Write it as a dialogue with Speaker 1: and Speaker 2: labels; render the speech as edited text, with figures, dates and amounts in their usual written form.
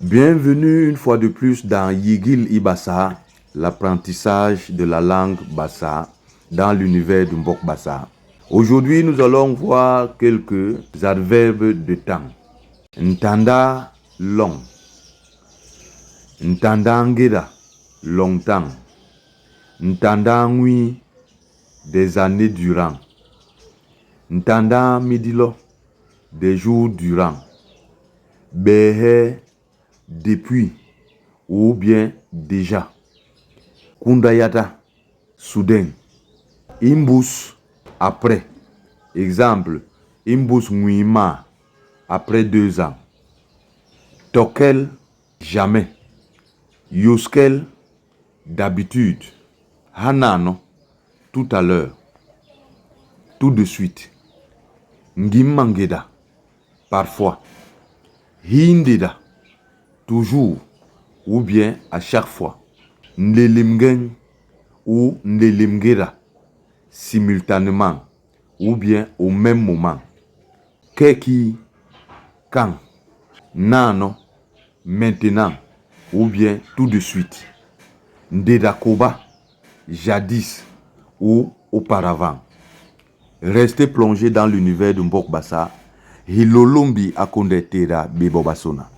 Speaker 1: Bienvenue une fois de plus dans Yigil Ibassa, l'apprentissage de la langue Bassa dans l'univers du Mbok Bassa. Aujourd'hui, nous allons voir quelques adverbes de temps. Ntanda, long. Ntanda ngeda, longtemps. Ntanda ngui, des années durant. Ntanda midilo, des jours durant. Behe, depuis ou bien déjà. Kundayata, soudain. Imbus, après. Exemple, Imbus Nguima, après 2 ans. Tokel, jamais. Yuskel, d'habitude. Hanano, tout à l'heure. Tout de suite. Ngimangeda, parfois. Hindeda, toujours ou bien à chaque fois. Ndelimgen ou ndelimgera, simultanément ou bien au même moment. Keki, quand. Nano, maintenant ou bien tout de suite. Ndedakoba, jadis ou auparavant. Restez plongé dans l'univers de Mbok Bassa. Hilolombi akondetera bebobasona.